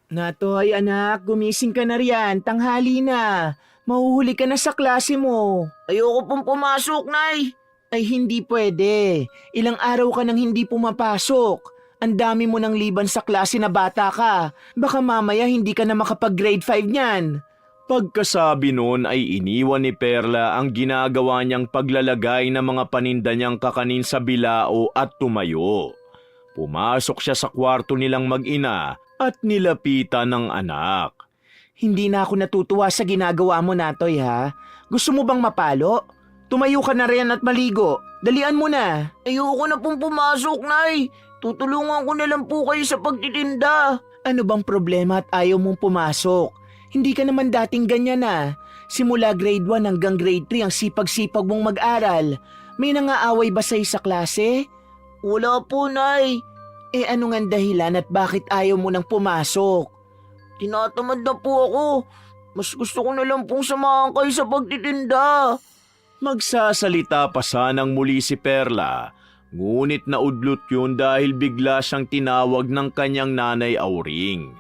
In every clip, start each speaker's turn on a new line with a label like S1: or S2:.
S1: Natoy anak, gumising ka na riyan. Tanghali na. Mahuhuli ka na sa klase mo.
S2: Ayoko pong pumasok, Nay.
S1: Ay hindi pwede. Ilang araw ka nang hindi pumapasok. Ang dami mo ng liban sa klase na bata ka. Baka mamaya hindi ka na makapag-grade 5 niyan.
S3: Pagkasabi noon ay iniwan ni Perla ang ginagawa niyang paglalagay ng mga paninda niyang kakanin sa bilao at tumayo. Pumasok siya sa kwarto nilang mag-ina at nilapitan ng anak.
S1: Hindi na ako natutuwa sa ginagawa mo, Natoy, ha? Gusto mo bang mapalo? Tumayo ka na rin at maligo. Dalian mo na.
S2: Ayoko na pong pumasok, Nay. Tutulungan ko na lang po kayo sa pagtitinda.
S1: Ano bang problema at ayaw mong pumasok? Hindi ka naman dating ganyan na. Simula grade 1 hanggang grade 3 ang sipag-sipag mong mag-aral. May nangaaway ba sa'yo sa klase?
S2: Wala po, Nay.
S1: Eh ano nga dahilan at bakit ayaw mo nang pumasok?
S2: Tinatamad na po ako. Mas gusto ko na lang pong samahan kayo sa pagtitinda.
S3: Magsasalita pa sanang muli si Perla, ngunit naudlot yun dahil bigla siyang tinawag ng kanyang nanay Auring.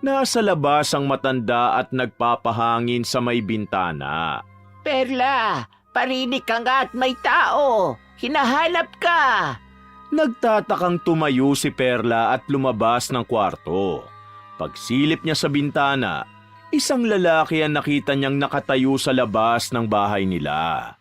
S3: Nasa labas ang matanda at nagpapahangin sa may bintana.
S1: Perla, parinig ka nga at may tao. Hinahanap ka.
S3: Nagtatakang tumayo si Perla at lumabas ng kwarto. Pagsilip niya sa bintana, isang lalaki ang nakita niyang nakatayo sa labas ng bahay nila.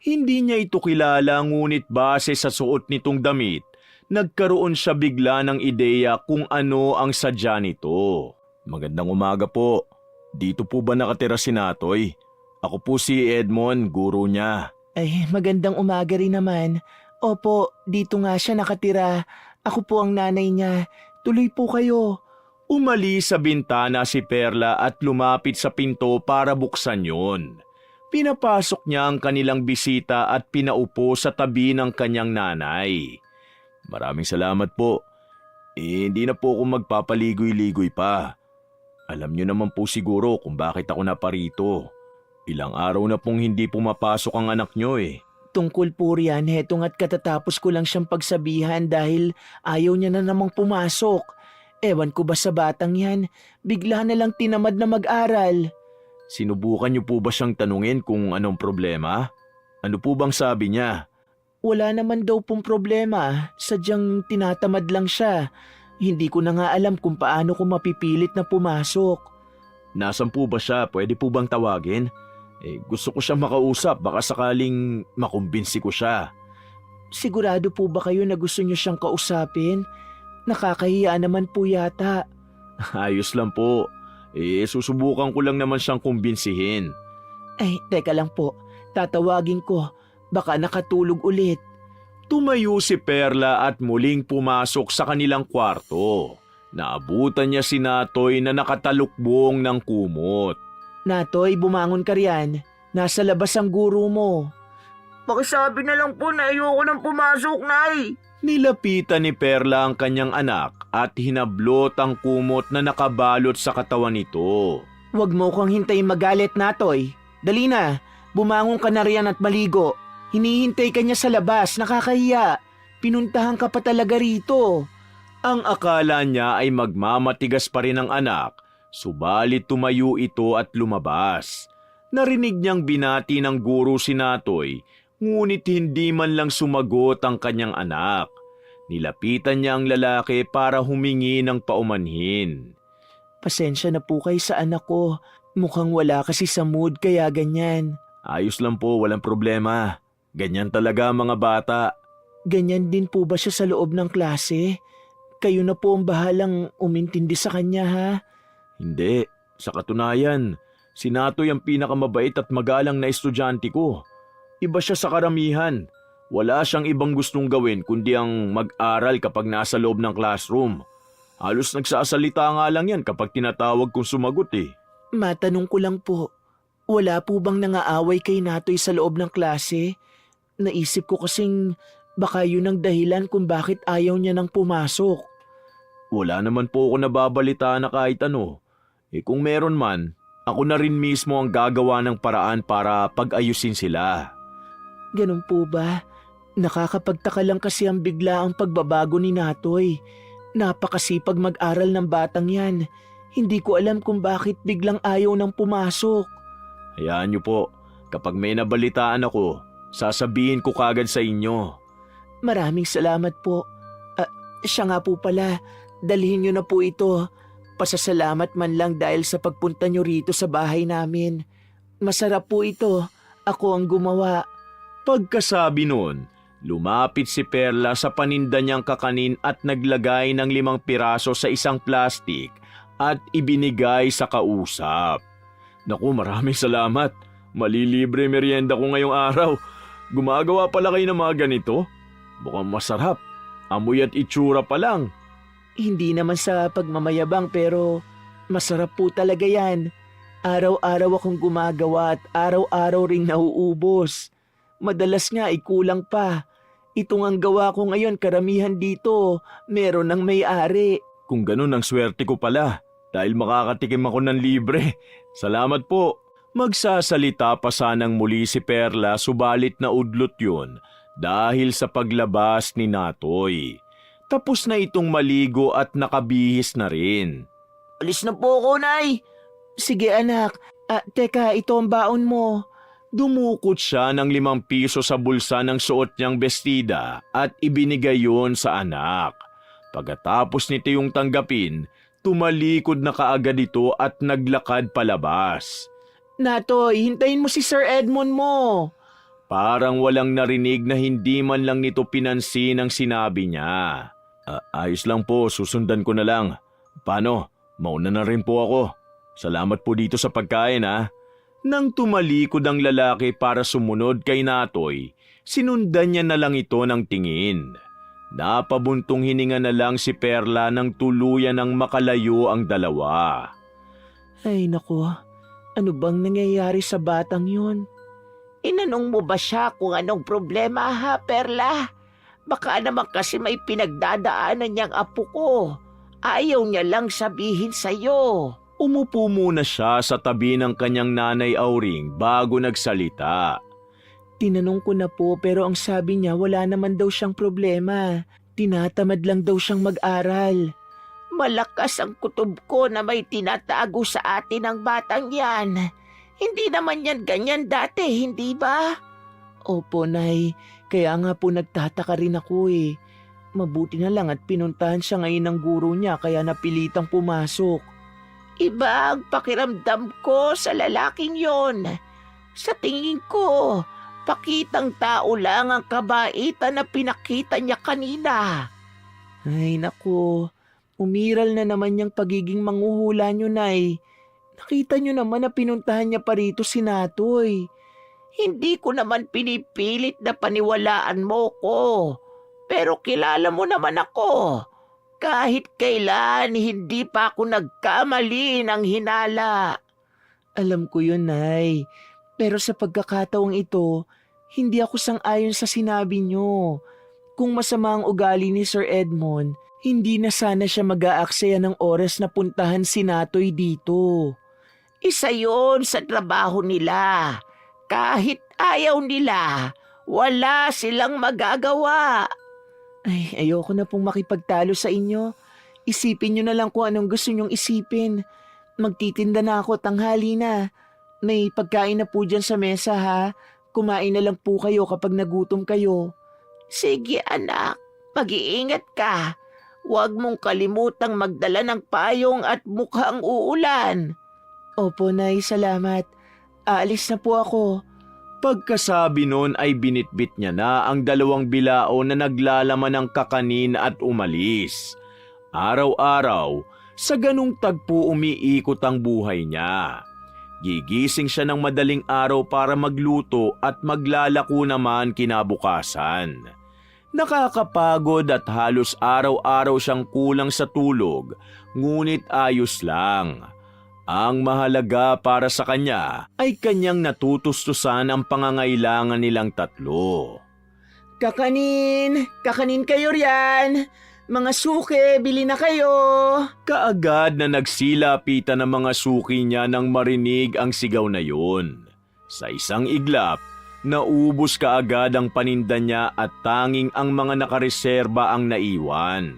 S3: Hindi niya ito kilala ngunit base sa suot nitong damit, nagkaroon siya bigla ng ideya kung ano ang sadya nito. Magandang umaga po. Dito po ba nakatira si Natoy? Ako po si Edmond, guro niya.
S1: Ay, magandang umaga rin naman. Opo, dito nga siya nakatira. Ako po ang nanay niya. Tuloy po kayo.
S3: Umalis sa bintana si Perla at lumapit sa pinto para buksan yon. Pinapasok niya ang kanilang bisita at pinaupo sa tabi ng kanyang nanay. Maraming salamat po. Hindi na po ako magpapaligoy-ligoy pa. Alam niyo naman po siguro kung bakit ako naparito. Ilang araw na pong hindi pumapasok ang anak niyo eh.
S1: Tungkol po riyan, hetong at katatapos ko lang siyang pagsabihan dahil ayaw niya na namang pumasok. Ewan ko ba sa batang yan, bigla na lang tinamad na mag-aral.
S3: Sinubukan niyo po ba siyang tanungin kung anong problema? Ano po bang sabi niya?
S1: Wala naman daw pong problema, sadyang tinatamad lang siya. Hindi ko na nga alam kung paano ko mapipilit na pumasok.
S3: Nasaan po ba siya? Pwede po bang tawagin? Gusto ko siyang makausap, baka sakaling makumbinsi ko siya.
S1: Sigurado po ba kayo na gusto niyo siyang kausapin? Nakakahiya naman po yata.
S3: Ayos lang po. Susubukan ko lang naman siyang kumbinsihin.
S1: Ay, teka lang po. Tatawagin ko. Baka nakatulog ulit.
S3: Tumayo si Perla at muling pumasok sa kanilang kwarto. Naabutan niya si Natoy na nakatalukbong ng kumot.
S1: Natoy, bumangon ka riyan. Nasa labas ang guro mo.
S2: Pakisabi na lang po na ayoko nang pumasok, Nay.
S3: Nilapitan ni Perla ang kanyang anak at hinablot ang kumot na nakabalot sa katawan nito.
S1: Huwag mo kong hintayin magalit, Natoy. Dali na, bumangon ka na riyan at maligo. Hinihintay ka niya sa labas, nakakahiya. Pinuntahan ka pa talaga rito.
S3: Ang akala niya ay magmamatigas pa rin ang anak, subalit tumayo ito at lumabas. Narinig niyang binati ng guro si Natoy, ngunit hindi man lang sumagot ang kanyang anak. Nilapitan niya ang lalaki para humingi ng paumanhin.
S1: Pasensya na po kayo sa anak ko. Mukhang wala kasi sa mood kaya ganyan.
S3: Ayos lang po, walang problema. Ganyan talaga mga bata.
S1: Ganyan din po ba siya sa loob ng klase? Kayo na po ang bahalang umintindi sa kanya, ha?
S3: Hindi. Sa katunayan, si Natoy ang pinakamabait at magalang na estudyante ko. Iba siya sa karamihan. Wala siyang ibang gustong gawin kundi ang mag-aral kapag nasa loob ng classroom. Halos nagsasalita nga lang yan kapag tinatawag kong sumagot eh.
S1: Matanong ko lang po, wala po bang nangaaway kay Natoy sa loob ng klase? Naisip ko kasing baka yun ang dahilan kung bakit ayaw niya nang pumasok.
S3: Wala naman po ako nababalita na kahit ano. Kung meron man, ako na rin mismo ang gagawa ng paraan para pag-ayusin sila.
S1: Ganun po ba? Nakakapagtaka lang kasi ang bigla ang pagbabago ni Natoy. Napakasipag mag-aral ng batang yan. Hindi ko alam kung bakit biglang ayaw nang pumasok.
S3: Hayaan niyo po, kapag may nabalitaan ako, sasabihin ko kagad sa inyo.
S1: Maraming salamat po. Siya nga po pala, dalhin niyo na po ito. Pasasalamat man lang dahil sa pagpunta niyo rito sa bahay namin. Masarap po ito. Ako ang gumawa.
S3: Pagkasabi nun, lumapit si Perla sa paninda niyang kakanin at naglagay ng 5 piraso sa isang plastik at ibinigay sa kausap. Naku, maraming salamat. Malilibre merienda ko ngayong araw. Gumagawa pala kayo ng mga ganito? Mukhang masarap. Amoy at itsura pa lang.
S1: Hindi naman sa pagmamayabang pero masarap po talaga yan. Araw-araw akong gumagawa at araw-araw ring nauubos. Madalas nga kulang pa. Itong ang gawa ko ngayon karamihan dito, meron ng may-ari.
S3: Kung ganun ang swerte ko pala, dahil makakatikim ako ng libre. Salamat po. Magsasalita pa sanang muli si Perla subalit na udlot yun dahil sa paglabas ni Natoy. Tapos na itong maligo at nakabihis na rin.
S2: Alis na po ako, Nay.
S1: Sige anak, teka ito ang baon mo.
S3: Dumukot siya ng 5 piso sa bulsa ng suot niyang bestida at ibinigay yon sa anak. Pagkatapos nito yung tanggapin, tumalikod na kaagad ito at naglakad palabas.
S1: Natoy, hintayin mo si Sir Edmond mo.
S3: Parang walang narinig na hindi man lang nito pinansin ang sinabi niya. Ayos lang po, susundan ko na lang. Paano? Mauna na rin po ako. Salamat po dito sa pagkain ha. Nang tumalikod ang lalaki para sumunod kay Natoy, sinundan niya na lang ito ng tingin. Napabuntong hininga na lang si Perla nang tuluyan ng makalayo ang dalawa.
S1: Ay nako, ano bang nangyayari sa batang yun?
S2: Inanong mo ba siya kung anong problema, ha, Perla? Baka naman kasi may pinagdadaanan niyang apo ko. Ayaw niya lang sabihin sa'yo.
S3: Umupo muna siya sa tabi ng kanyang nanay Auring bago nagsalita.
S1: Tinanong ko na po pero ang sabi niya wala naman daw siyang problema. Tinatamad lang daw siyang mag-aral.
S2: Malakas ang kutob ko na may tinatago sa atin ang batang yan. Hindi naman yan ganyan dati, hindi ba?
S1: Opo, Nay. Kaya nga po nagtataka rin ako eh. Mabuti na lang at pinuntahan siya ngayon ng guro niya kaya napilitang pumasok.
S2: Iba ang pakiramdam ko sa lalaking yon. Sa tingin ko, pakitang tao lang ang kabaitan na pinakita niya kanina.
S1: Ay naku, umiral na naman yung pagiging manghuhula niyo, Nay. Nakita niyo naman na pinuntahan niya pa rito si Natoy.
S2: Hindi ko naman pinipilit na paniwalaan mo ko. Pero kilala mo naman ako. Kahit kailan, hindi pa ako nagkamali ng hinala.
S1: Alam ko yun, Nay. Pero sa pagkakataong ito, hindi ako sang-ayon sa sinabi niyo. Kung masama ang ugali ni Sir Edmond, hindi na sana siya mag-aaksaya ng oras na puntahan si Natoy dito.
S2: Isa yon sa trabaho nila. Kahit ayaw nila, wala silang magagawa.
S1: Ay, ayoko na pong makipagtalo sa inyo. Isipin niyo na lang kung anong gusto niyong isipin. Magtitinda na ako, tanghali na. May pagkain na po dyan sa mesa ha. Kumain na lang po kayo kapag nagutom kayo.
S2: Sige anak, mag-iingat ka. Huwag mong kalimutang magdala ng payong at mukhang uulan.
S1: Opo, Nay, salamat. Aalis na po ako.
S3: Pagkasabi nun ay binitbit niya na ang 2 bilao na naglalaman ng kakanin at umalis. Araw-araw, sa ganung tagpo umiikot ang buhay niya. Gigising siya ng madaling araw para magluto at maglalako naman kinabukasan. Nakakapagod at halos araw-araw siyang kulang sa tulog, ngunit ayos lang. Ang mahalaga para sa kanya ay kanyang natutustusan ang pangangailangan nilang tatlo.
S1: Kakanin! Kakanin kayo riyan! Mga suke, bili na kayo!
S3: Kaagad na nagsilapitan ng mga suki niya nang marinig ang sigaw na yun. Sa isang iglap, naubos kaagad ang paninda niya at tanging ang mga nakareserba ang naiwan.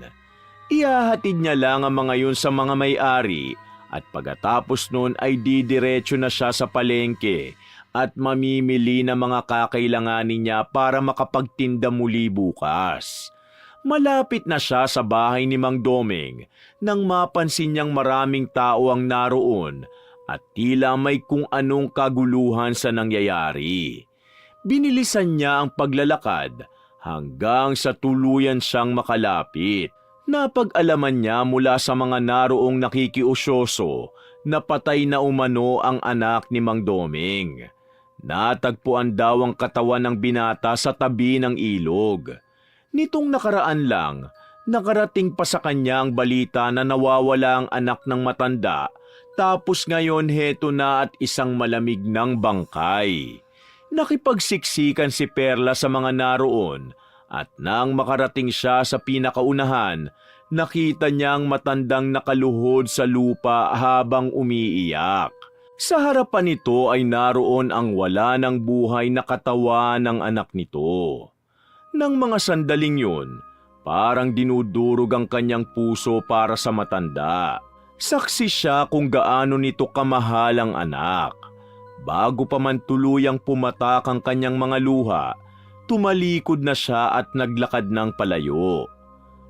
S3: Ihahatid niya lang ang mga yun sa mga may-ari At pagkatapos nun ay didiretso na siya sa palengke at mamimili ng mga kakailanganin niya para makapagtinda muli bukas. Malapit na siya sa bahay ni Mang Doming nang mapansin niyang maraming tao ang naroon at tila may kung anong kaguluhan sa nangyayari. Binilisan niya ang paglalakad hanggang sa tuluyan siyang makalapit. Napag-alaman niya mula sa mga naroong nakikiusyoso na patay na umano ang anak ni Mang Doming. Natagpuan daw ang katawan ng binata sa tabi ng ilog. Nitong nakaraan lang, nakarating pa sa kanya ang balita na nawawala ang anak ng matanda, tapos ngayon heto na at isang malamig ng bangkay. Nakipagsiksikan si Perla sa mga naroon at nang makarating siya sa pinakaunahan, nakita niya ang matandang nakaluhod sa lupa habang umiiyak. Sa harapan nito ay naroon ang wala ng buhay na katawan ng anak nito. Nang mga sandaling yun, parang dinudurog ang kanyang puso para sa matanda. Saksi siya kung gaano nito kamahal ang anak. Bago pa man tuluyang pumatak ang kanyang mga luha, tumalikod na siya at naglakad ng palayo.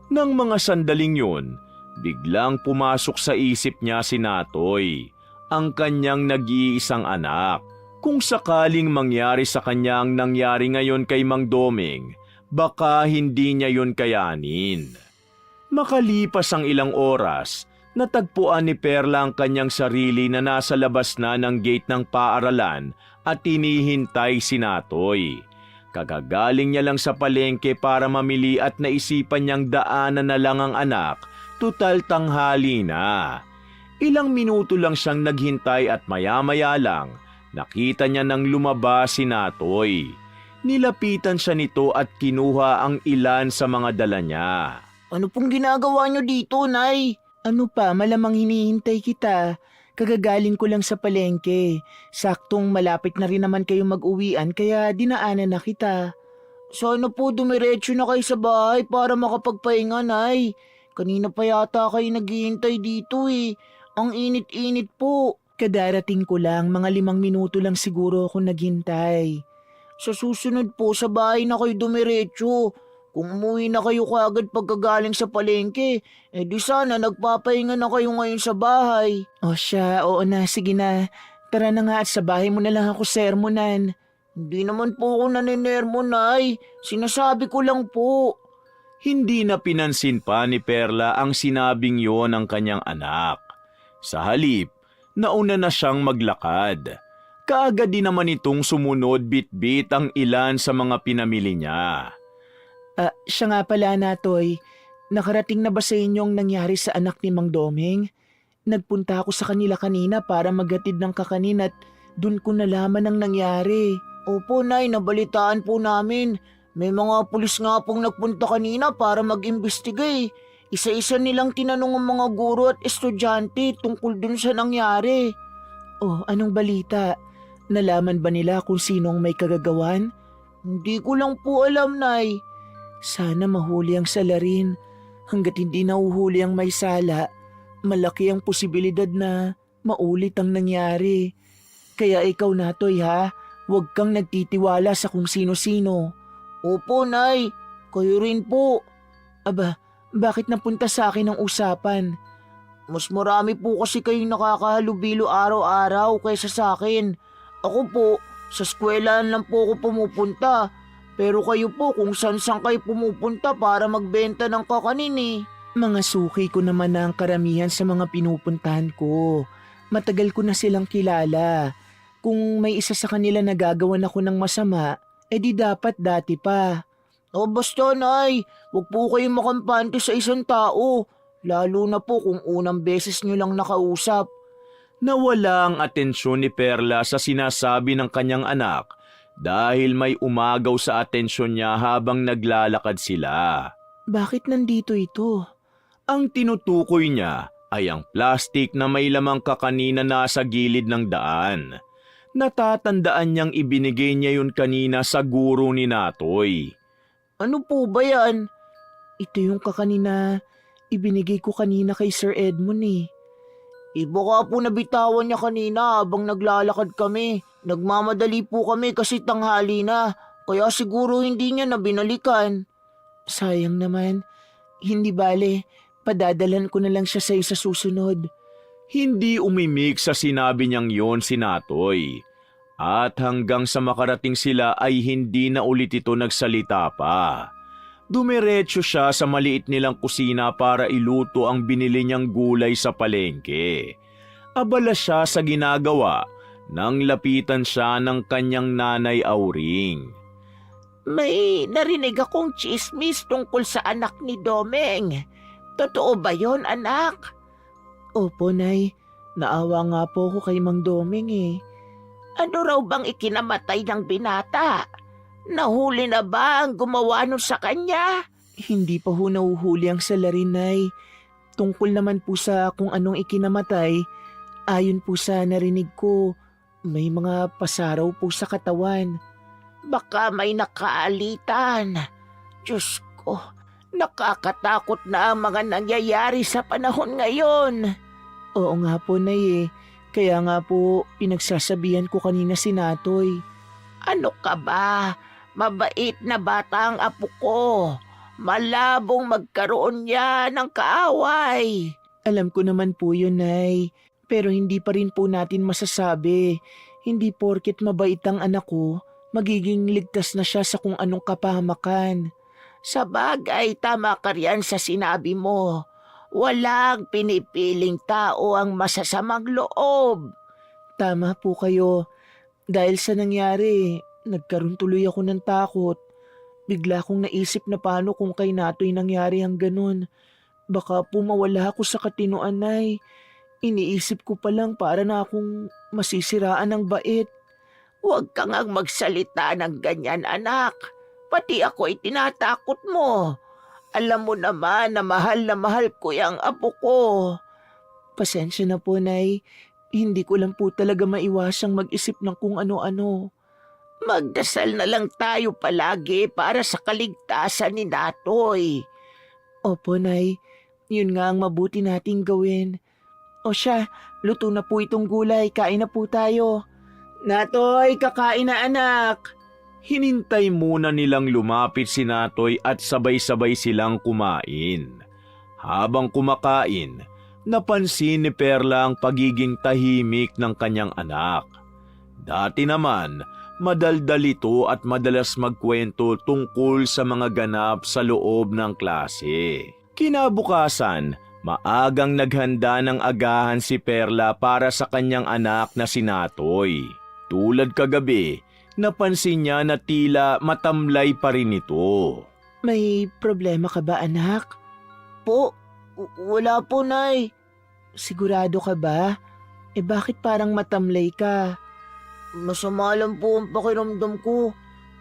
S3: Nang mga sandaling yun, biglang pumasok sa isip niya si Natoy, ang kanyang nag-iisang anak. Kung sakaling mangyari sa kanya ang nangyari ngayon kay Mang Doming, baka hindi niya yun kayanin. Makalipas ang ilang oras, natagpuan ni Perla ang kanyang sarili na nasa labas na ng gate ng paaralan at hinihintay si Natoy. Kagagaling niya lang sa palengke para mamili at naisipan niyang daanan na lang ang anak, tutal tanghali na. Ilang minuto lang siyang naghintay at maya-maya lang, nakita niya nang lumabas si Natoy. Nilapitan siya nito at kinuha ang ilan sa mga dala niya.
S1: Ano pong ginagawa niyo dito, Nay? Ano pa, malamang hinihintay kita. Kagagaling ko lang sa palengke. Saktong malapit na rin naman kayo mag-uwian kaya dinaanan na kita. Sana po dumiretso na kayo sa bahay para makapagpahinga, Nay. Kanina pa yata kayo naghihintay dito eh. Ang init-init po. Kadarating ko lang, mga 5 minuto lang siguro ako naghintay. Sa susunod po sa bahay na kayo dumiretso. Kung umuwi na kayo kaagad pagkagaling sa palengke, di sana nagpapahinga na kayo ngayon sa bahay. O siya, oo na, sige na. Tara na nga at sa bahay mo na lang ako sermonan. Hindi naman po ako naninermon, Nay. Sinasabi ko lang po.
S3: Hindi na pinansin pa ni Perla ang sinabing yon ng kanyang anak. Sa halip, nauna na siyang maglakad. Kaagad din naman itong sumunod bit-bit ang ilan sa mga pinamili niya.
S1: Siya nga pala, Natoy. Nakarating na ba sa inyong nangyari sa anak ni Mang Doming? Nagpunta ako sa kanila kanina para maghatid ng kakanin at dun ko nalaman ang nangyari. Opo, Nay, nabalitaan po namin. May mga pulis nga pong nagpunta kanina para mag-imbestiga eh. Isa-isa nilang tinanong ang mga guro at estudyante tungkol dun sa nangyari. Oh, anong balita? Nalaman ba nila kung sinong may kagagawan? Hindi ko lang po alam, Nay. Sana mahuli ang salarin. Hanggat hindi nahuhuli ang may sala, malaki ang posibilidad na maulit ang nangyari. Kaya ikaw, Natoy, ha? Huwag kang nagtitiwala sa kung sino-sino. Opo, Nay. Kayo rin po. Aba, bakit napunta sa akin ang usapan? Mas marami po kasi kayong nakakahalubilo araw-araw kaysa sa akin. Ako po, sa eskwelahan lang po ako pumupunta. Pero kayo po kung saan-saan kayo pumupunta para magbenta ng kakanin eh. Mga suki ko naman na ang karamihan sa mga pinupuntahan ko. Matagal ko na silang kilala. Kung may isa sa kanila na gagawan ako ng masama, di dapat dati pa. O basta, Nay, huwag po kayong makampante sa isang tao. Lalo na po kung unang beses nyo lang nakausap.
S3: Nawala ang atensyon ni Perla sa sinasabi ng kanyang anak dahil may umagaw sa atensyon niya habang naglalakad sila.
S1: Bakit nandito ito?
S3: Ang tinutukoy niya ay ang plastik na may lamang kakanina nasa gilid ng daan. Natatandaan niyang ibinigay niya yun kanina sa guro ni Natoy.
S1: Ano po ba yan? Ito yung kakanina ibinigay ko kanina kay Sir Edmund eh.
S2: Baka po nabitawan niya kanina habang naglalakad kami. Nagmamadali po kami kasi tanghali na. Kaya siguro hindi niya na binalikan.
S1: Sayang naman. Hindi bale, padadalan ko na lang siya sa susunod.
S3: Hindi umimik sa sinabi niyang yon si Natoy. At hanggang sa makarating sila ay hindi na ulit ito nagsalita pa. Dumiretso siya sa maliit nilang kusina para iluto ang binili niyang gulay sa palengke. Abala siya sa ginagawa nang lapitan siya ng kanyang nanay Auring.
S2: May narinig akong chismis tungkol sa anak ni Domeng. Totoo ba yon, anak?
S1: Opo, Nay. Naawa nga po ako kay Mang Doming eh.
S2: Ano raw bang ikinamatay ng binata? Nahuli na ba ang gumawa nun sa kanya?
S1: Hindi pa ho nahuhuli ang salarin, Nay. Tungkol naman po sa kung anong ikinamatay, ayon po sa narinig ko, may mga pasaraw po sa katawan.
S2: Baka may nakaalitan. Diyos ko, nakakatakot na ang mga nangyayari sa panahon ngayon.
S1: Oo nga po, Nay eh. Kaya nga po, pinagsasabihan ko kanina si Natoy.
S2: Ano ka ba? Mabait na bata ang apo ko. Malabong magkaroon niya ng kaaway.
S1: Alam ko naman po yun, Nay. Pero hindi pa rin po natin masasabi. Hindi porket mabait ang anak ko, magiging ligtas na siya sa kung anong kapahamakan.
S2: Sa bagay, tama ka riyan sa sinabi mo. Walang pinipiling tao ang masasamang loob.
S1: Tama po kayo. Dahil sa nangyari, nagkaroon tuloy ako ng takot. Bigla kong naisip na paano kung kay Natoy nangyari ang ganun. Baka po mawala ako sa katinoan, Nay. Iniisip ko pa lang para na akong masisiraan ng bait.
S2: Huwag kang ang magsalita ng ganyan, anak. Pati ako ay tinatakot mo. Alam mo naman na mahal ko yung apo ko.
S1: Pasensya na po, Nay. Hindi ko lang po talaga maiwasang mag-isip ng kung ano-ano.
S2: Magdasal na lang tayo palagi para sa kaligtasan ni Natoy.
S1: Opo, Nay. Yun nga ang mabuti nating gawin. O siya, luto na po itong gulay. Kain na po tayo. Natoy, kakain na anak.
S3: Hinintay muna nilang lumapit si Natoy at sabay-sabay silang kumain. Habang kumakain, napansin ni Perla ang pagiging tahimik ng kanyang anak. Dati naman, madaldal ito at madalas magkwento tungkol sa mga ganap sa loob ng klase. Kinabukasan, maagang naghanda ng agahan si Perla para sa kanyang anak na si Natoy. Tulad kagabi, napansin niya na tila matamlay pa rin ito.
S1: May problema ka ba, anak?
S2: Po, wala po, Nay.
S1: Sigurado ka ba? Bakit parang matamlay ka?
S2: Masama lang po ang pakiramdam ko.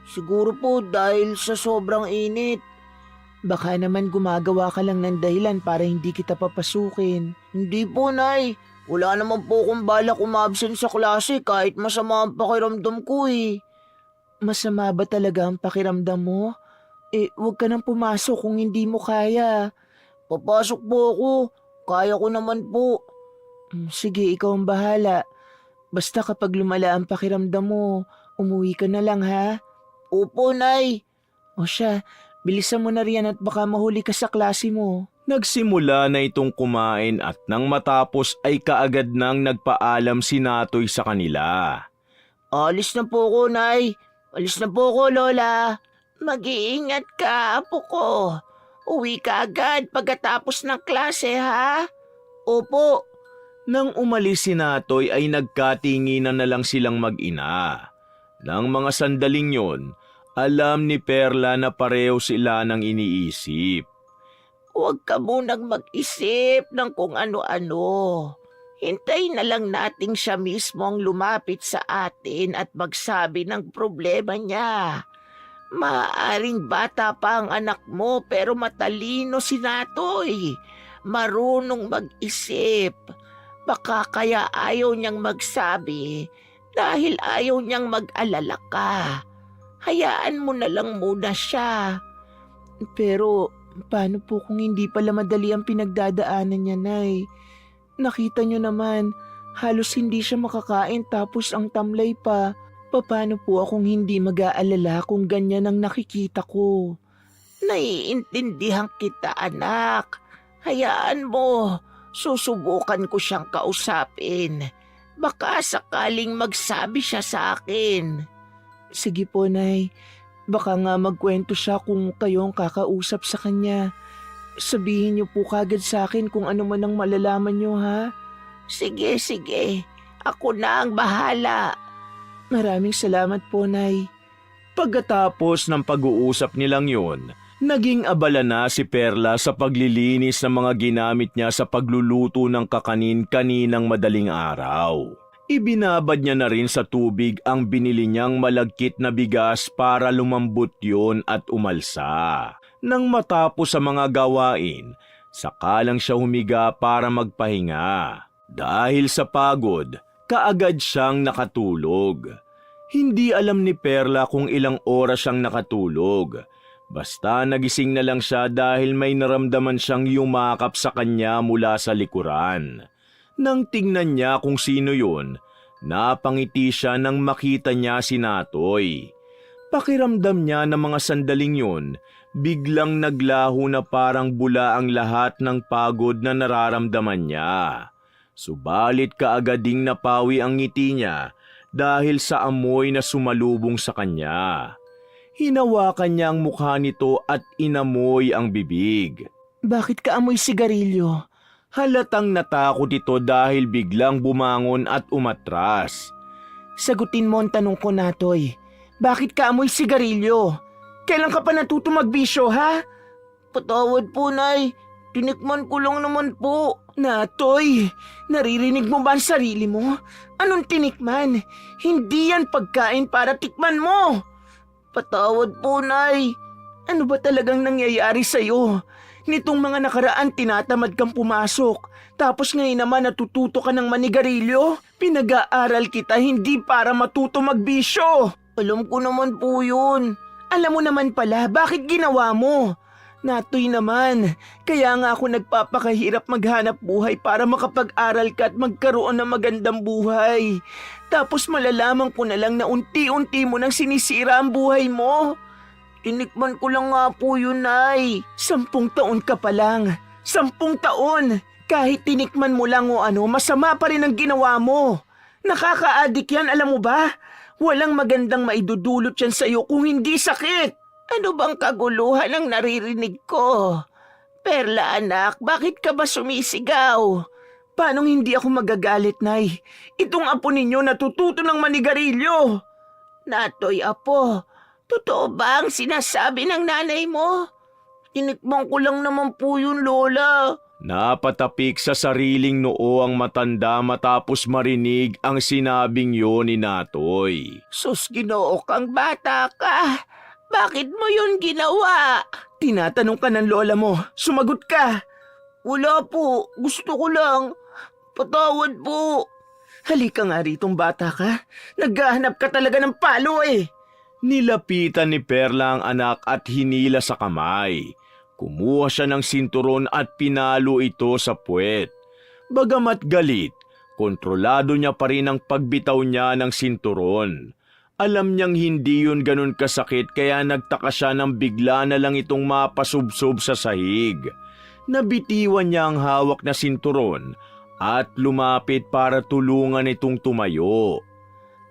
S2: Siguro po dahil sa sobrang init.
S1: Baka naman gumagawa ka lang ng dahilan para hindi kita papasukin.
S2: Hindi po, Nay. Wala naman po akong balak umabsent sa klase kahit masama ang pakiramdam ko eh.
S1: Masama ba talaga ang pakiramdam mo? Huwag ka nang pumasok kung hindi mo kaya.
S2: Papasok po ako. Kaya ko naman po.
S1: Sige, ikaw ang bahala. Basta kapag lumala ang pakiramdam mo, umuwi ka na lang ha?
S2: Opo, Nay.
S1: O siya, bilisan mo na riyan at baka mahuli ka sa klase mo.
S3: Nagsimula na itong kumain at nang matapos ay kaagad nang nagpaalam si Natoy sa kanila.
S2: Alis na po ako, Nay. Alis na po ako, Lola. Mag-iingat ka, apo ko. Uwi ka agad pagkatapos ng klase, ha? Opo.
S3: Nang umalis si Natoy ay nagkatinginan na lang silang mag-ina. Nang mga sandaling yon, alam ni Perla na pareho sila ng iniisip.
S2: Huwag ka munang mag-isip ng kung ano-ano. Hintayin na lang nating siya mismo ang lumapit sa atin at magsabi ng problema niya. Maaaring bata pa ang anak mo pero matalino si Natoy. Marunong mag-isip. Baka kaya ayaw niyang magsabi dahil ayaw niyang mag-alala ka. Hayaan mo na lang muna siya.
S1: Pero paano po kung hindi pala madali ang pinagdadaanan niya, Nay? Nakita niyo naman, halos hindi siya makakain tapos ang tamlay pa. Paano po akong hindi mag-aalala kung ganyan ang nakikita ko?
S2: Naiintindihan kita, anak. Hayaan mo. Susubukan ko siyang kausapin. Baka sakaling magsabi siya sa akin.
S1: Sige po, Nay. Baka nga magkwento siya kung kayo ang kakausap sa kanya. Sabihin niyo po kagad sa akin kung ano man ang malalaman niyo, ha?
S2: Sige, sige. Ako na ang bahala.
S1: Maraming salamat po, Nay.
S3: Pagkatapos ng pag-uusap nilang yun, naging abala na si Perla sa paglilinis ng mga ginamit niya sa pagluluto ng kakanin-kaninang madaling araw. Ibinabad niya na rin sa tubig ang binili niyang malagkit na bigas para lumambot yun at umalsa. Nang matapos sa mga gawain, saka lang siya humiga para magpahinga. Dahil sa pagod, kaagad siyang nakatulog. Hindi alam ni Perla kung ilang oras siyang nakatulog. Basta nagising na lang siya dahil may naramdaman siyang yumakap sa kanya mula sa likuran. Nang tingnan niya kung sino yun, napangiti siya nang makita niya si Natoy. Pakiramdam niya na mga sandaling yun, biglang naglaho na parang bula ang lahat ng pagod na nararamdaman niya. Subalit kaagading napawi ang ngiti niya dahil sa amoy na sumalubong sa kanya. Hinawakan niya ang mukha nito at inamoy ang bibig.
S1: Bakit ka amoy sigarilyo?
S3: Halatang natakot ito dahil biglang bumangon at umatras.
S1: Sagutin mo ang tanong ko, Natoy. Bakit ka amoy sigarilyo? Kailan ka pa natuto magbisyo, ha?
S2: Patawad po, Nay. Tinikman ko lang naman po.
S1: Natoy, naririnig mo ba ang sarili mo? Anong tinikman? Hindi yan pagkain para tikman mo.
S2: Patawad po, Nay.
S1: Ano ba talagang nangyayari sa'yo? Nitong mga nakaraan tinatamad kang pumasok. Tapos ngayon naman natututo ka ng manigarilyo? Pinag-aaral kita hindi para matuto magbisyo.
S2: Alam ko naman po yun.
S1: Alam mo naman pala, bakit ginawa mo? Natoy naman, kaya nga ako nagpapakahirap maghanap buhay para makapag-aral ka at magkaroon ng magandang buhay. Tapos malalaman ko na lang na unti-unti mo nang sinisira ang buhay mo.
S2: Tinikman ko lang nga po yun, Nay.
S1: 10 taon ka pa lang. 10 taon! Kahit tinikman mo lang o ano, masama pa rin ang ginawa mo. Nakaka-addict yan, alam mo ba? Walang magandang maidudulot yan sa'yo kung hindi sakit.
S2: Ano bang kaguluhan ang naririnig ko? Perla, anak, bakit ka ba sumisigaw?
S1: Paanong hindi ako magagalit, Nay? Itong apo ninyo natututo ng manigarilyo.
S2: Natoy, apo, totoo ba ang sinasabi ng nanay mo? Tinikman ko lang naman po yun, Lola.
S3: Napatapik sa sariling noo ang matanda matapos marinig ang sinabing yun ni Natoy.
S2: Sus, Ginoo kang bata ka. Bakit mo yun ginawa?
S1: Tinatanong ka ng lola mo. Sumagot ka.
S2: Wala po. Gusto ko lang. Patawad po.
S1: Halika nga ritong bata ka. Naghahanap ka talaga ng palo eh.
S3: Nilapitan ni Perla ang anak at hinila sa kamay. Kumuha siya ng sinturon at pinalo ito sa puwet. Bagamat galit, kontrolado niya pa rin ang pagbitaw niya ng sinturon. Alam niyang hindi yun ganun kasakit kaya nagtaka siya nang bigla na lang itong mapasubsob sa sahig. Nabitiwan niya ang hawak na sinturon at lumapit para tulungan itong tumayo.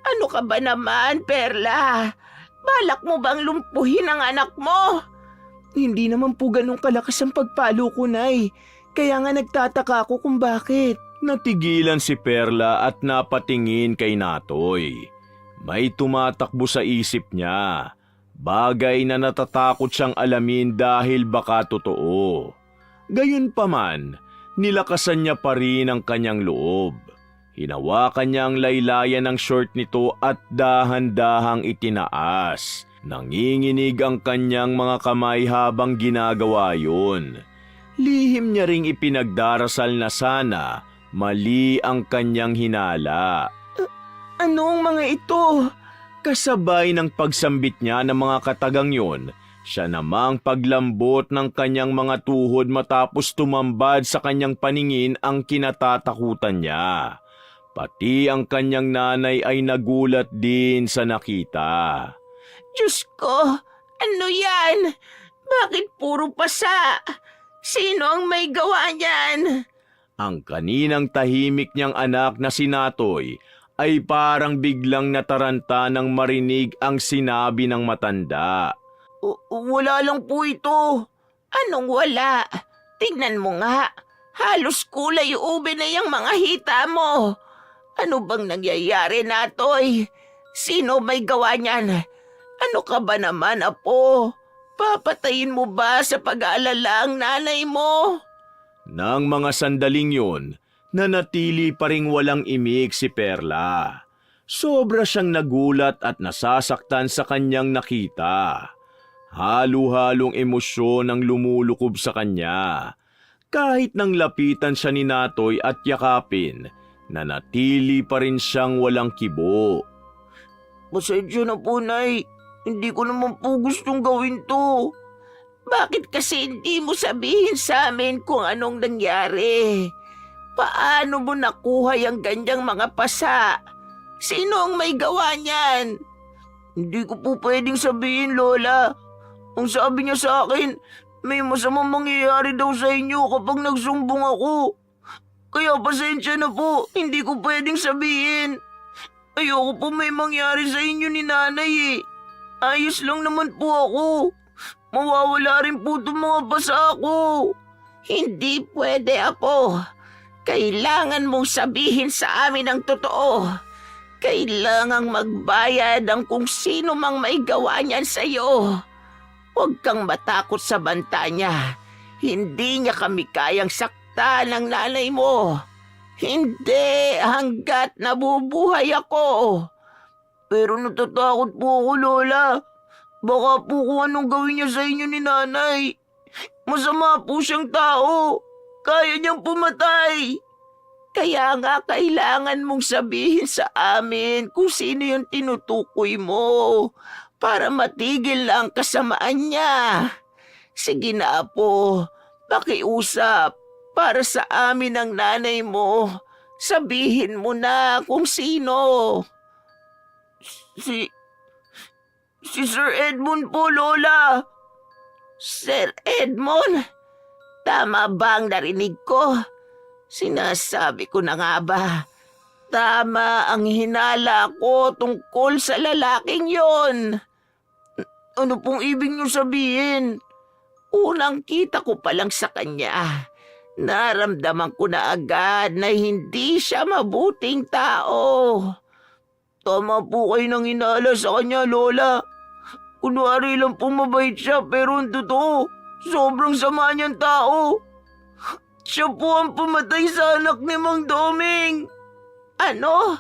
S2: Ano ka ba naman, Perla? Balak mo bang lumpuhin ang anak mo?
S1: Hindi naman po ganun kalakas ang pagpalo ko, Nay. Kaya nga nagtataka ako kung bakit.
S3: Natigilan si Perla at napatingin kay Natoy. May tumatakbo sa isip niya. Bagay na natatakot siyang alamin dahil baka totoo. Gayunpaman, nilakasan niya pa rin ang kanyang loob. Hinawakan niya ang laylayan ng short nito at dahan-dahang itinaas. Nanginginig ang kanyang mga kamay habang ginagawa yun. Lihim niya ring ipinagdarasal na sana mali ang kanyang hinala.
S1: Anong mga ito?
S3: Kasabay ng pagsambit niya ng mga katagang yun, Siya namang paglambot ng kanyang mga tuhod matapos tumambad sa kanyang paningin ang kinatatakutan niya. Pati ang kanyang nanay ay nagulat din sa nakita.
S2: Diyos ko, ano yan? Bakit puro pasa? Sino ang may gawa niyan?
S3: Ang kaninang tahimik niyang anak na si Natoy ay parang biglang nataranta nang marinig ang sinabi ng matanda.
S2: Wala lang po ito. Anong wala? Tingnan mo nga. Halos kulay ube na yung mga hita mo. Ano bang nangyayari, Natoy? Sino may gawa niyan? Ano ka ba naman, apo? Papatayin mo ba sa pag-aalala ang nanay mo?
S3: Nang mga sandaling yun, nanatili pa ring walang imik si Perla. Sobra siyang nagulat at nasasaktan sa kanyang nakita. Halo-halong emosyon ang lumulukob sa kanya. Kahit nang lapitan siya ni Natoy at yakapin, nanatili pa rin siyang walang kibo.
S2: Pasensya na po, Nay. Hindi ko naman po gustong gawin to. Bakit kasi hindi mo sabihin sa amin kung anong nangyari? Paano mo nakuha yung ganyang mga pasa? Sino ang may gawa niyan? Hindi ko po pwedeng sabihin, Lola. Ang sabi niya sa akin, may masamang mangyayari daw sa inyo kapag nagsumbong ako. Kaya pasensya na po, hindi ko pwedeng sabihin. Ayoko po may mangyari sa inyo ni nanay eh. Ayos lang naman po ako. Mawawala rin po itong mga basa ko. Hindi pwede, apo. Kailangan mong sabihin sa amin ang totoo. Kailangang magbayad ang kung sino mang may gawa niyan sa'yo. Huwag kang matakot sa banta niya. Hindi niya kami kayang saktan ng nanay mo. Hindi hanggat nabubuhay ako. Pero natatakot po ako, Lola. Baka po kung anong gawin niya sa inyo ni nanay. Masama po siyang tao. Kaya niyang pumatay. Kaya nga kailangan mong sabihin sa amin kung sino yung tinutukoy mo para matigil ang kasamaan niya. Sige na, apo. Pakiusap para sa amin ang nanay mo. Sabihin mo na kung sino. Si Sir Edmund po, Lola. Sir Edmund? Tama ba ang narinig ko? Sinasabi ko na nga ba? Tama ang hinala ko tungkol sa lalaking yon. Ano pong ibig niyo sabihin? Unang kita ko pa lang sa kanya, naramdaman ko na agad na hindi siya mabuting tao. Tama po kayo nang hinala sa kanya, Lola. Kunwari lang pong mabait siya pero ang totoo, sobrang sama niyang tao. Siya po ang pumatay sa anak ni Mang Doming. Ano?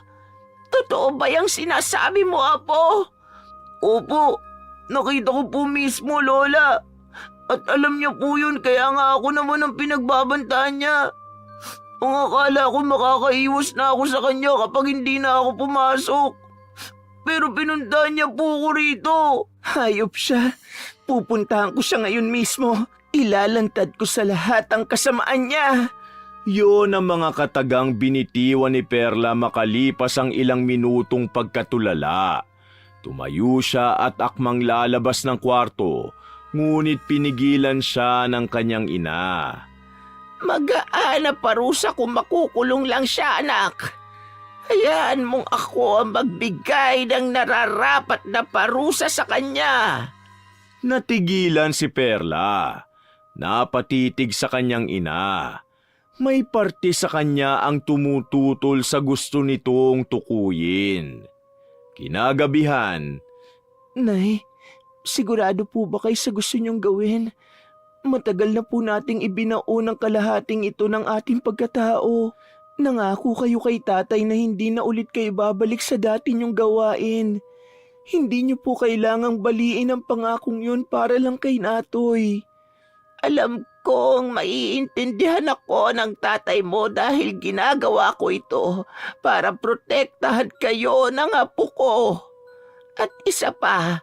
S2: Totoo ba yung sinasabi mo, apo? Opo, nakita ko po mismo, Lola. At alam niya po yun, kaya nga ako naman ang pinagbabantaan niya. Ang akala ko makakaiwas na ako sa kanya kapag hindi na ako pumasok. Pero pinuntahan niya po ako rito.
S1: Hayop siya. Pupuntahan ko siya ngayon mismo. Ilalantad ko sa lahat ang kasamaan niya.
S3: Yun ang mga katagang binitiwan ni Perla makalipas ang ilang minutong pagkatulala. Tumayo siya at akmang lalabas ng kwarto, ngunit pinigilan siya ng kanyang ina.
S2: Magaan na parusa kung makukulong lang siya, anak. Hayaan mong ako ang magbigay ng nararapat na parusa sa kanya.
S3: Natigilan si Perla. Napatitig sa kanyang ina. May parte sa kanya ang tumututol sa gusto nitong tukuyin. Kinagabihan,
S1: Nay, sigurado po ba kayo sa gusto niyong gawin? Matagal na po nating ibinao ng kalahating ito ng ating pagkatao. Nangako kayo kay tatay na hindi na ulit kayo babalik sa dati niyong gawain. Hindi niyo po kailangang baliin ang pangakong yun para lang kay Natoy.
S2: Alam kong maiintindihan ako ng tatay mo dahil ginagawa ko ito para protektahan kayo ng apo ko. At isa pa,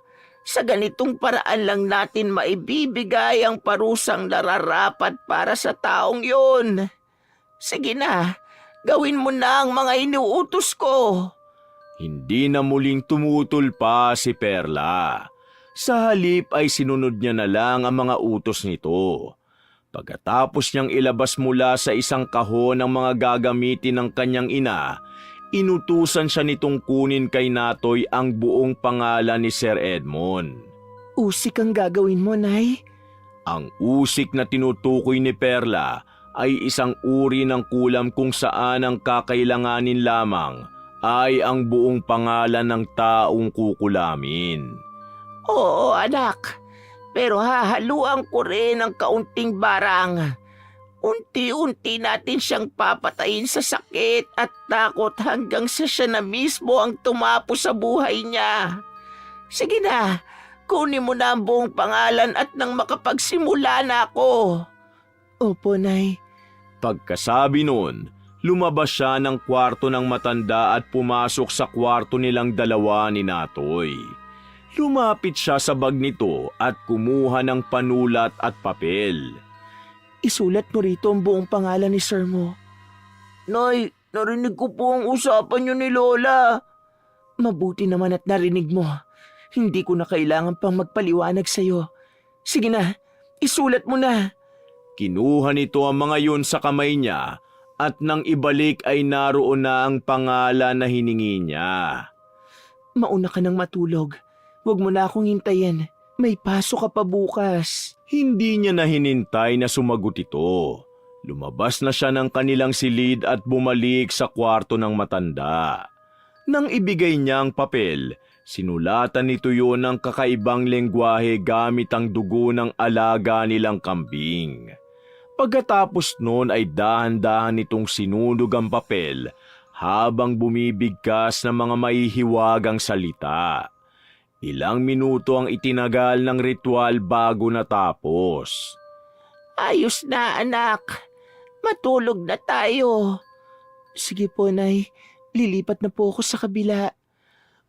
S2: Sa ganitong paraan lang natin maibibigay ang parusang nararapat para sa taong yun. Sige na, gawin mo na ang mga inuutos ko.
S3: Hindi na muling tumutol pa si Perla. Sa halip ay sinunod niya na lang ang mga utos nito. Pagkatapos niyang ilabas mula sa isang kahon ang mga gagamitin ng kanyang ina, inutusan siya nitong kunin kay Natoy ang buong pangalan ni Sir Edmond.
S1: Usik ang gagawin mo, Nay.
S3: Ang usik na tinutukoy ni Perla ay isang uri ng kulam kung saan ang kakailanganin lamang ay ang buong pangalan ng taong kukulamin.
S2: Oo, anak. Pero hahaluan ko rin ang kaunting barang. Unti-unti natin siyang papatayin sa sakit at takot hanggang sa siya na mismo ang tumapo sa buhay niya. Sige na, kunin mo na ang buong pangalan at nang makapagsimula na ako.
S1: Opo, Nay.
S3: Pagkasabi nun, lumabas siya ng kwarto ng matanda at pumasok sa kwarto nilang dalawa ni Natoy. Lumapit siya sa bag nito at kumuha ng panulat at papel.
S1: Isulat mo rito ang buong pangalan ni Sir mo.
S2: Nay, narinig ko po ang usapan niyo ni Lola.
S1: Mabuti naman at narinig mo. Hindi ko na kailangan pang magpaliwanag sa'yo. Sige na, isulat mo na.
S3: Kinuha nito ang mga yun sa kamay niya at nang ibalik ay naroon na ang pangalan na hiningi niya.
S1: Mauna ka nang matulog. Huwag mo na akong hintayin. May pasok ka pa bukas.
S3: Hindi niya na hinintay na sumagot ito. Lumabas na siya ng kanilang silid at bumalik sa kwarto ng matanda. Nang ibigay niya ang papel, sinulatan nito yun ng kakaibang lengguwahe gamit ang dugo ng alaga nilang kambing. Pagkatapos noon ay dahan-dahan nitong sinunog ang papel habang bumibigkas ng mga mahihiwagang salita. Ilang minuto ang itinagal ng ritual bago natapos.
S2: Ayos na, anak. Matulog na tayo.
S1: Sige po, Nay. Lilipat na po ako sa kabila.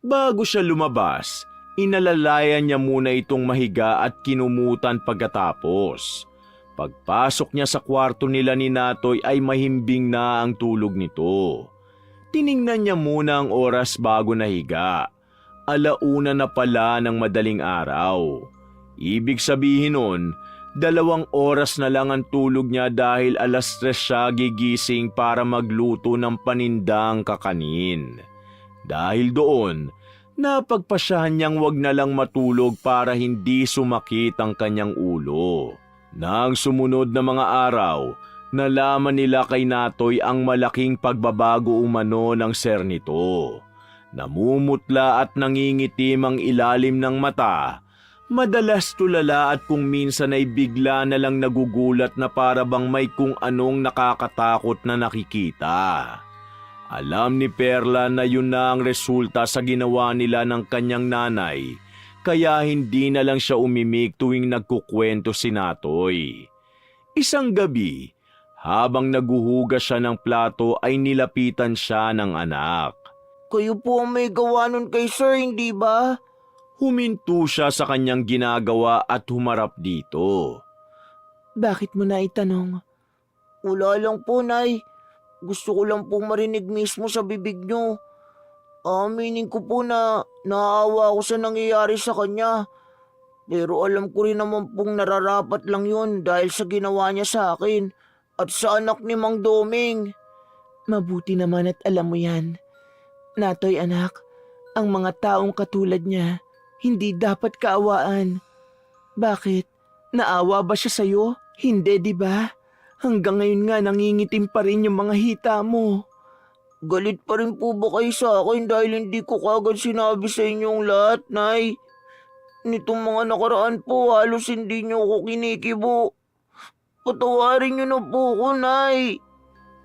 S3: Bago siya lumabas, inalalayan niya muna itong mahiga at kinumutan pagkatapos. Pagpasok niya sa kwarto nila ni Natoy ay mahimbing na ang tulog nito. Tiningnan niya muna ang oras bago nahiga. 1:00 na pala ng madaling araw. Ibig sabihin nun, 2 oras na lang ang tulog niya dahil 3:00 siya gigising para magluto ng panindang kakanin. Dahil doon, napagpasyahan niyang wag na lang matulog para hindi sumakit ang kanyang ulo. Nang sumunod na mga araw, nalaman nila kay Natoy ang malaking pagbabago umano ng ser nito. Namumutla at nangingitim ang ilalim ng mata. Madalas tulala at kung minsan ay bigla na lang nagugulat na para bang may kung anong nakakatakot na nakikita. Alam ni Perla na yun na ang resulta sa ginawa nila ng kanyang nanay, kaya hindi na lang siya umimik tuwing nagkukwento si Natoy. Isang gabi, habang naguhugas siya ng plato ay nilapitan siya ng anak.
S2: Kayo po ang may gawa nun kay Sir, hindi ba?
S3: Huminto siya sa kanyang ginagawa at humarap dito.
S1: Bakit mo na itanong?
S2: Wala lang po, Nay. Gusto ko lang pong marinig mismo sa bibig niyo. Aminin ko po na naawa ako sa nangyayari sa kanya. Pero alam ko rin naman pong nararapat lang yun dahil sa ginawa niya sa akin at sa anak ni Mang Doming.
S1: Mabuti naman at alam mo yan. Natoy anak, ang mga taong katulad niya, hindi dapat kaawaan. Bakit? Naawa ba siya sa'yo? Hindi, di ba? Hanggang ngayon nga nangingitim pa rin yung mga hita mo.
S2: Galit pa rin po ba kayo sa akin dahil hindi ko kagad sinabi sa inyong lahat, Nay? Nitong mga nakaraan po, halos hindi niyo ako kinikibo. Patawarin niyo na po ako, Nay.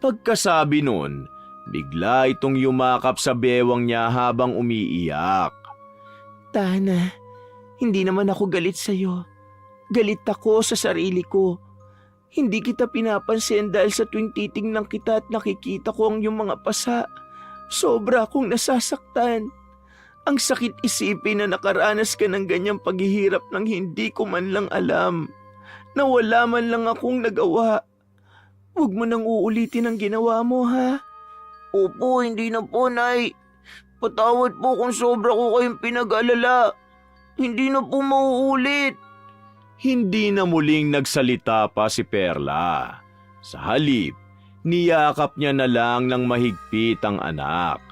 S3: Pagkasabi nun, bigla itong yumakap sa bewang niya habang umiiyak.
S1: Tana, hindi naman ako galit sa'yo. Galit ako sa sarili ko. Hindi kita pinapansin dahil sa tuwing titingnan kita at nakikita ko ang iyong mga pasa. Sobra akong nasasaktan. Ang sakit isipin na nakaranas ka ng ganyang paghihirap nang hindi ko man lang alam. Na wala man lang akong nagawa. Huwag mo nang uulitin ang ginawa mo, ha?
S2: Opo, hindi na po, Nay. Patawad po kung sobra ko kayong pinag-alala. Hindi na po mauulit.
S3: Hindi na muling nagsalita pa si Perla. Sa halip, niyakap niya na lang ng mahigpit ang anak.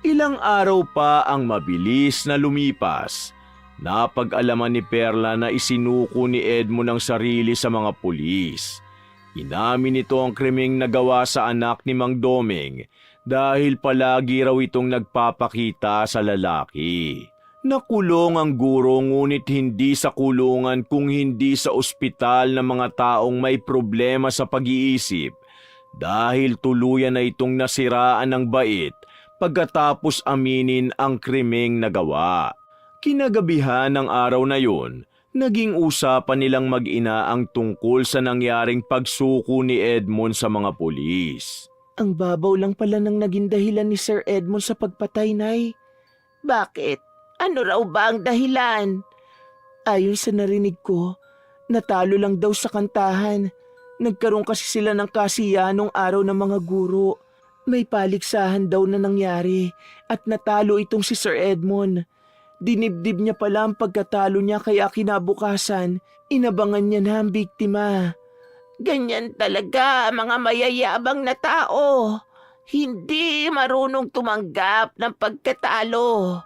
S3: Ilang araw pa ang mabilis na lumipas. Napag-alaman ni Perla na isinuko ni Edmond ang sarili sa mga pulis. Inamin nito ang krimeng nagawa sa anak ni Mang Doming dahil palagi raw itong nagpapakita sa lalaki. Nakulong ang guro ngunit hindi sa kulungan kung hindi sa ospital ng mga taong may problema sa pag-iisip dahil tuluyan na itong nasiraan ng bait pagkatapos aminin ang krimeng nagawa. Kinagabihan ng araw na yun, naging usapan nilang mag-ina ang tungkol sa nangyaring pagsuko ni Edmond sa mga pulis.
S1: Ang babaw lang pala ng naging dahilan ni Sir Edmond sa pagpatay, Nay.
S2: Bakit? Ano raw ba ang dahilan?
S1: Ayon sa narinig ko, natalo lang daw sa kantahan. Nagkaroon kasi sila ng kasiyahan nung araw ng mga guro. May paligsahan daw na nangyari at natalo itong si Sir Edmond. Dinibdib niya pala ang pagkatalo niya kaya kinabukasan, inabangan niya na ang biktima.
S2: Ganyan talaga mga mayayabang na tao. Hindi marunong tumanggap ng pagkatalo.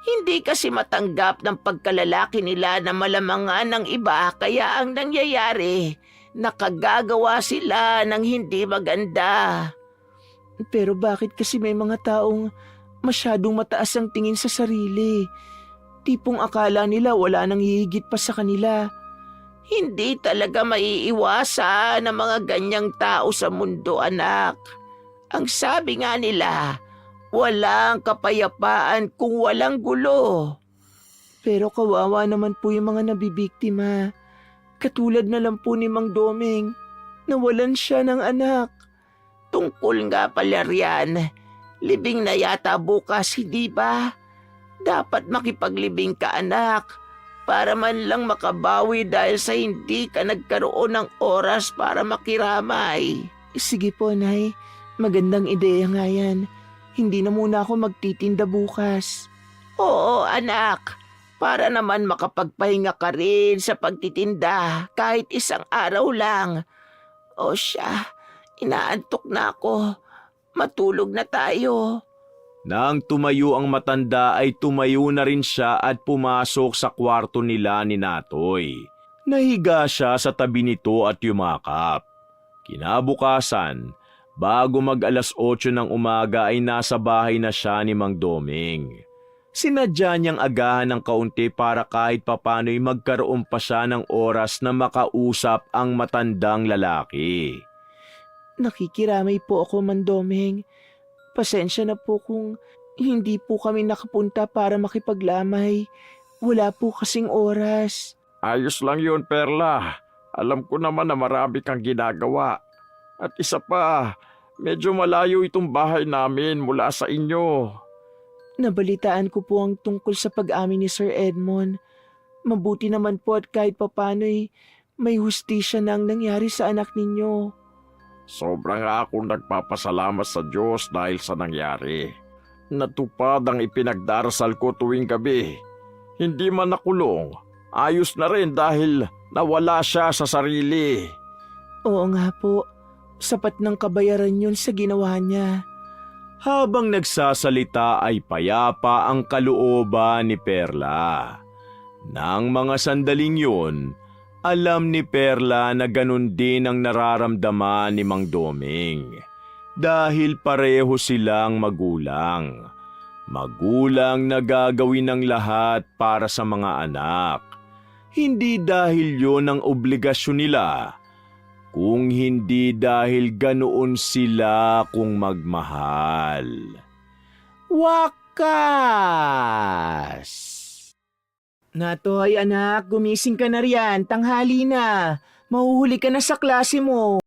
S2: Hindi kasi matanggap ng pagkalalaki nila na malamangan ng iba kaya ang nangyayari, nakagagawa sila ng hindi maganda.
S1: Pero bakit kasi may mga taong masyadong mataas ang tingin sa sarili? Tipong akala nila wala nang hihigit pa sa kanila.
S2: Hindi talaga maiiwasan ng mga ganyang tao sa mundo, anak. Ang sabi nga nila, walang kapayapaan kung walang gulo.
S1: Pero kawawa naman po yung mga nabibiktima. Katulad na lang po ni Mang Doming, nawalan siya ng anak.
S2: Tungkol nga pala riyan, libing na yata bukas, hindi ba? Dapat makipaglibing ka, anak, para man lang makabawi dahil sa hindi ka nagkaroon ng oras para makiramay.
S1: Sige po, Nay. Magandang ideya nga yan. Hindi na muna ako magtitinda bukas.
S2: Oo, anak. Para naman makapagpahinga ka rin sa pagtitinda kahit isang araw lang. O siya, inaantok na ako. Matulog na tayo.
S3: Nang tumayo ang matanda ay tumayo na rin siya at pumasok sa kwarto nila ni Natoy. Nahiga siya sa tabi nito at yumakap. Kinabukasan, bago mag-alas 8 ng umaga ay nasa bahay na siya ni Mang Doming. Sinadya niyang agahan ng kaunti para kahit papano'y magkaroon pa siya ng oras na makausap ang matandang lalaki.
S1: Nakikiramay po ako, Mang Doming. Pasensya na po kung hindi po kami nakapunta para makipaglamay. Wala po kasing oras.
S4: Ayos lang yun, Perla. Alam ko naman na marami kang ginagawa. At isa pa, medyo malayo itong bahay namin mula sa inyo.
S1: Nabalitaan ko po ang tungkol sa pag-amin ni Sir Edmond. Mabuti naman po at kahit papano'y may hustisya na ang nangyari sa anak ninyo.
S4: Sobra nga akong nagpapasalamat sa Diyos dahil sa nangyari. Natupad ang ipinagdarasal ko tuwing gabi. Hindi man nakulong, ayos na rin dahil nawala siya sa sarili.
S1: Oo nga po, sapat ng kabayaran yun sa ginawa niya.
S3: Habang nagsasalita ay payapa ang kalooban ni Perla. Nang mga sandaling yun, alam ni Perla na ganun din ang nararamdaman ni Mang Doming. Dahil pareho silang magulang. Magulang na gagawin ng lahat para sa mga anak. Hindi dahil yon ang obligasyon nila, kung hindi dahil ganoon sila kung magmahal. Wakas!
S1: Natoy anak, gumising ka na riyan, tanghali na. Mahuhuli ka na sa klase mo.